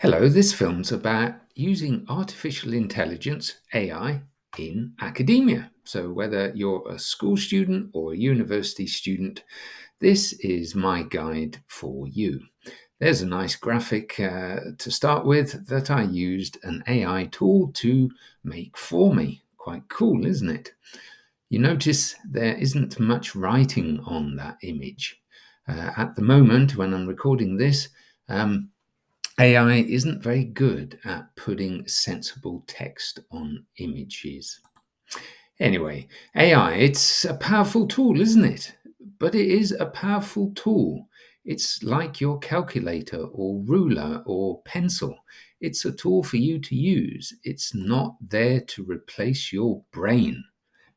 Hello, this film's about using artificial intelligence, AI, in academia. So, whether you're a school student or a university student, this is my guide for you. There's a nice graphic to start with that I used an AI tool to make for me. Quite cool, isn't it? You notice there isn't much writing on that image. At the moment, when I'm recording this, AI isn't very good at putting sensible text on images. Anyway, AI, it's a powerful tool, isn't it? But it is a powerful tool. It's like your calculator or ruler or pencil. It's a tool for you to use. It's not there to replace your brain.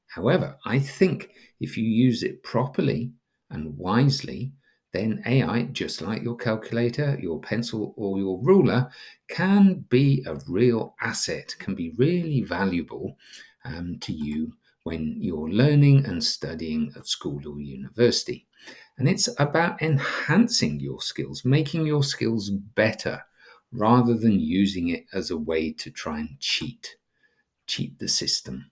However, I think if you use it properly and wisely, then AI, just like your calculator, your pencil, or your ruler, can be a real asset, can be really valuable to you when you're learning and studying at school or university. And it's about enhancing your skills, making your skills better, rather than using it as a way to try and cheat the system.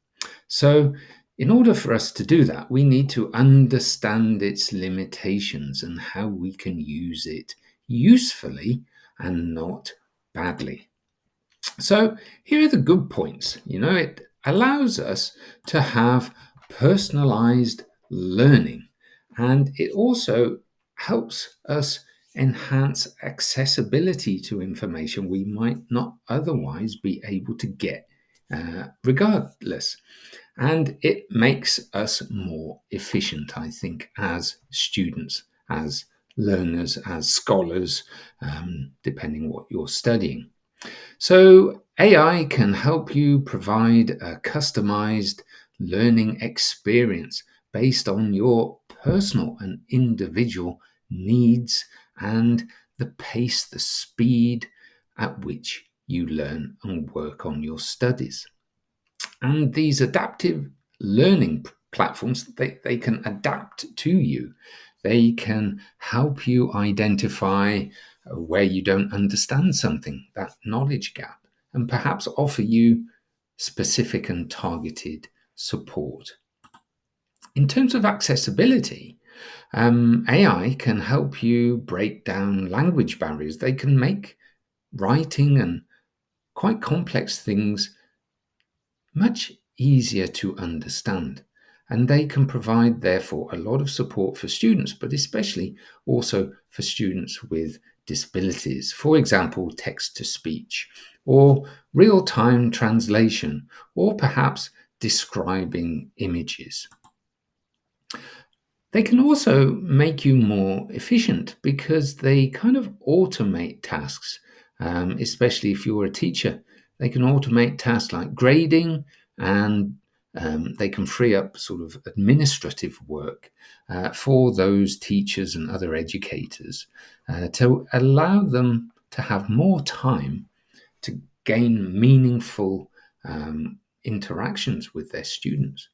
So, in order for us to do that, we need to understand its limitations and how we can use it usefully and not badly. So, here are the good points. It allows us to have personalized learning, and it also helps us enhance accessibility to information we might not otherwise be able to get regardless. And it makes us more efficient, I think, as students, as learners, as scholars, depending what you're studying. So, AI can help you provide a customized learning experience based on your personal and individual needs and the pace, the speed at which you learn and work on your studies. And these adaptive learning platforms, they can adapt to you. They can help you identify where you don't understand something, that knowledge gap, and perhaps offer you specific and targeted support. In terms of accessibility, AI can help you break down language barriers. They can make writing and quite complex things much easier to understand. And they can provide, therefore, a lot of support for students, but especially also for students with disabilities. For example, text to speech, or real time translation, or perhaps describing images. They can also make you more efficient because they kind of automate tasks, especially if you're a teacher. They can automate tasks like grading, and they can free up sort of administrative work for those teachers and other educators to allow them to have more time to gain meaningful interactions with their students.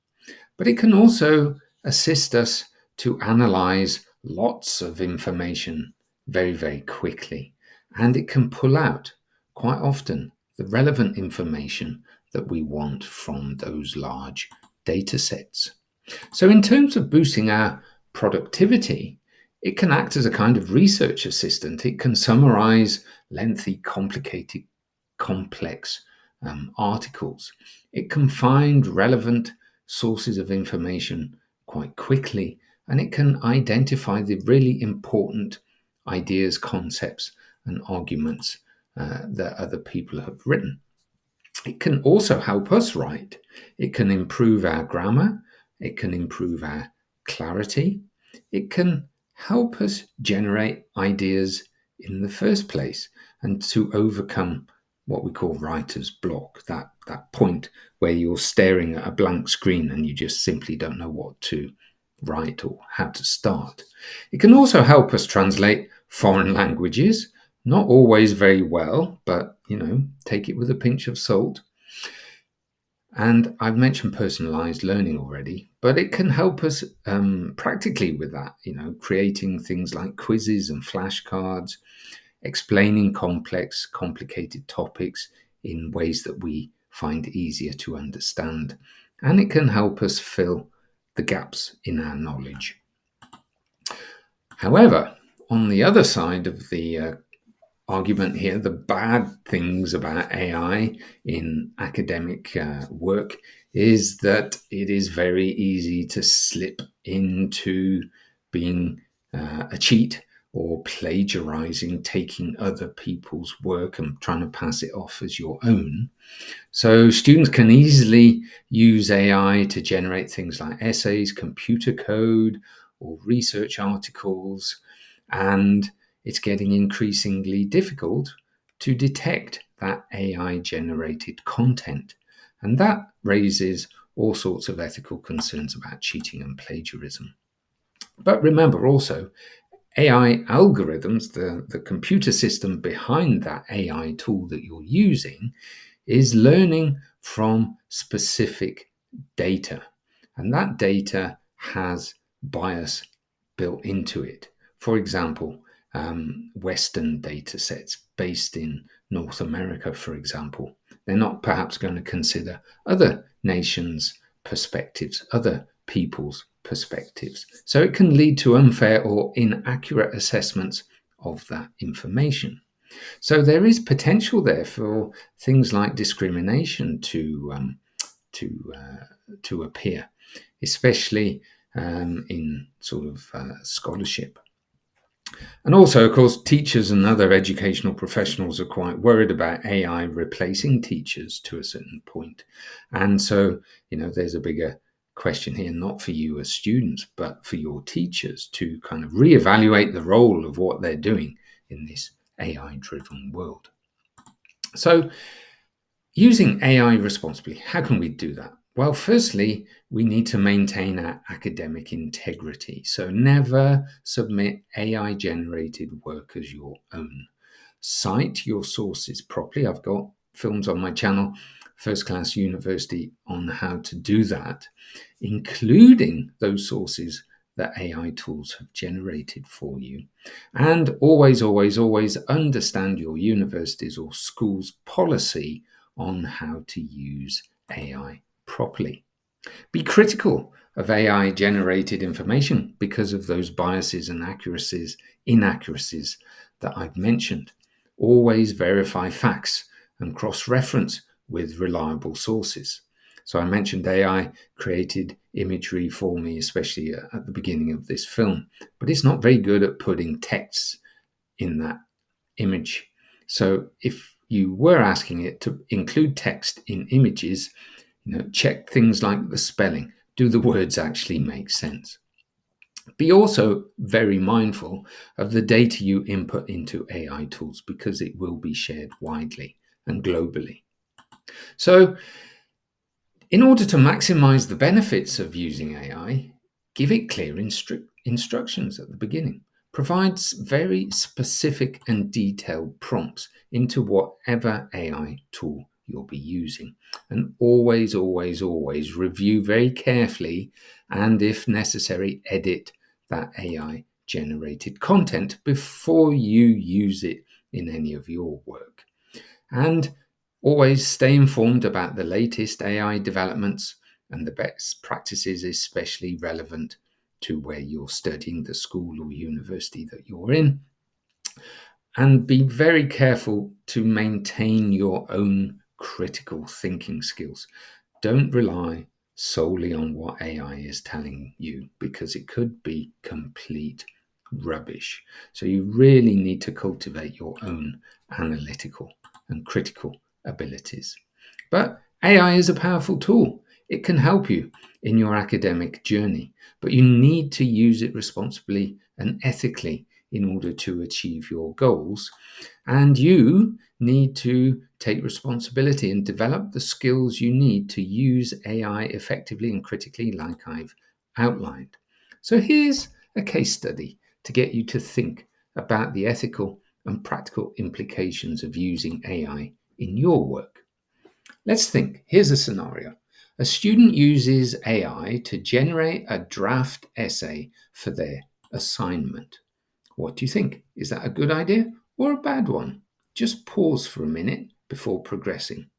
But it can also assist us to analyze lots of information very, very quickly. And it can pull out quite often the relevant information that we want from those large data sets. So, in terms of boosting our productivity, it can act as a kind of research assistant. It can summarize lengthy, complicated, complex articles. It can find relevant sources of information quite quickly, and it can identify the really important ideas, concepts, and arguments that other people have written. It can also help us write. It can improve our grammar. It can improve our clarity. It can help us generate ideas in the first place and to overcome what we call writer's block, that point where you're staring at a blank screen and you just simply don't know what to write or how to start. It can also help us translate foreign languages, not always very well, but take it with a pinch of salt. And I've mentioned personalized learning already, but it can help us practically with that, creating things like quizzes and flashcards. explaining complicated topics in ways that we find easier to understand. And it can help us fill the gaps in our knowledge. However, on the other side of the argument here, the bad things about AI in academic work is that it is very easy to slip into being a cheat or plagiarizing, taking other people's work and trying to pass it off as your own. So students can easily use AI to generate things like essays, computer code, or research articles, and it's getting increasingly difficult to detect that AI generated content. And that raises all sorts of ethical concerns about cheating and plagiarism. But remember also, AI algorithms, the computer system behind that AI tool that you're using, is learning from specific data. And that data has bias built into it. For example, Western data sets based in North America, for example, they're not perhaps going to consider other nations' perspectives, other people's perspectives. So it can lead to unfair or inaccurate assessments of that information. So there is potential there for things like discrimination to appear, especially in sort of scholarship. And also, of course, teachers and other educational professionals are quite worried about AI replacing teachers to a certain point. And so, there's a bigger question here, not for you as students, but for your teachers to kind of reevaluate the role of what they're doing in this AI-driven world. So, using AI responsibly, how can we do that? Well, firstly, we need to maintain our academic integrity. So never submit AI-generated work as your own. Cite your sources properly. I've got films on my channel, First Class University, on how to do that, including those sources that AI tools have generated for you. And always, always, always understand your university's or school's policy on how to use AI properly. Be critical of AI generated information because of those biases and inaccuracies that I've mentioned. Always verify facts and cross-reference with reliable sources. So I mentioned AI created imagery for me, especially at the beginning of this film, but it's not very good at putting texts in that image. So if you were asking it to include text in images, check things like the spelling. Do the words actually make sense? Be also very mindful of the data you input into AI tools because it will be shared widely and globally. So, in order to maximize the benefits of using AI, give it clear instructions at the beginning. Provides very specific and detailed prompts into whatever AI tool you'll be using. And always, always, always review very carefully and, if necessary, edit that AI generated content before you use it in any of your work. And always stay informed about the latest AI developments and the best practices, especially relevant to where you're studying, the school or university that you're in. And be very careful to maintain your own critical thinking skills. Don't rely solely on what AI is telling you because it could be complete rubbish. So you really need to cultivate your own analytical and critical abilities. But AI is a powerful tool. It can help you in your academic journey, but you need to use it responsibly and ethically in order to achieve your goals. And you need to take responsibility and develop the skills you need to use AI effectively and critically, like I've outlined. So here's a case study to get you to think about the ethical and practical implications of using AI in your work. Let's think. Here's a scenario. A student uses AI to generate a draft essay for their assignment. What do you think? Is that a good idea or a bad one? Just pause for a minute before progressing.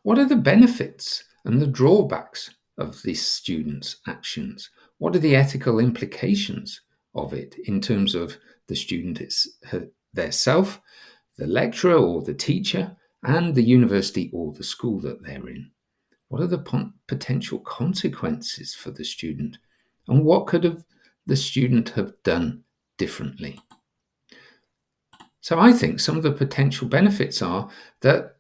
What are the benefits and the drawbacks of this student's actions? What are the ethical implications of it in terms of the student their self, the lecturer or the teacher, and the university or the school that they're in? What are the potential consequences for the student? And what could the student have done differently? So I think some of the potential benefits are that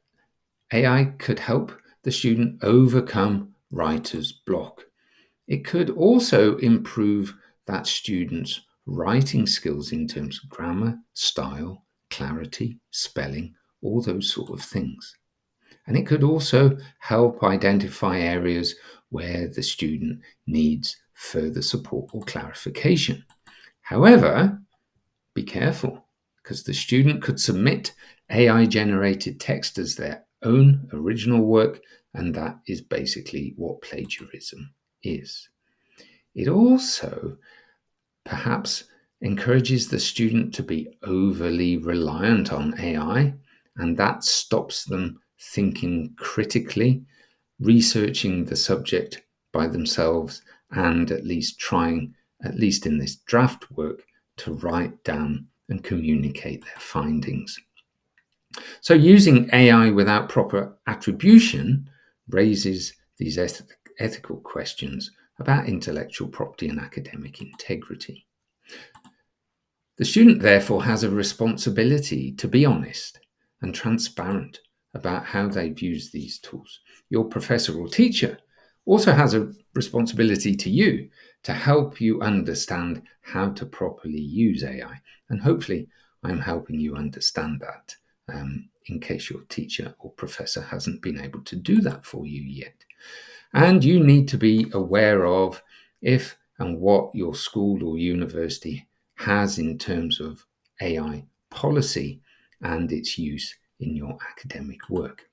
AI could help the student overcome writer's block. It could also improve that student's writing skills in terms of grammar, style, clarity, spelling, all those sort of things. And it could also help identify areas where the student needs further support or clarification. However, be careful, because the student could submit AI generated text as their own original work, and that is basically what plagiarism is. It also perhaps encourages the student to be overly reliant on AI, and that stops them thinking critically, researching the subject by themselves, and at least trying, at least in this draft work, to write down and communicate their findings. So using AI without proper attribution raises these ethical questions about intellectual property and academic integrity. The student therefore has a responsibility to be honest and transparent about how they've used these tools. Your professor or teacher also has a responsibility to you to help you understand how to properly use AI. And hopefully I'm helping you understand that in case your teacher or professor hasn't been able to do that for you yet. And you need to be aware of if and what your school or university has in terms of AI policy and its use in your academic work.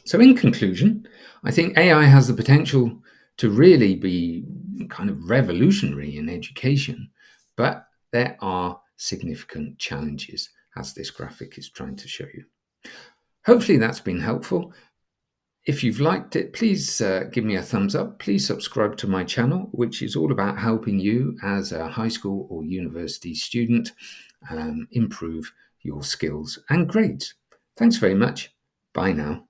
So in conclusion, I think AI has the potential to really be kind of revolutionary in education, but there are significant challenges, as this graphic is trying to show you. Hopefully that's been helpful. If you've liked it, please give me a thumbs up. Please subscribe to my channel, which is all about helping you as a high school or university student improve your skills and grades. Thanks very much. Bye now.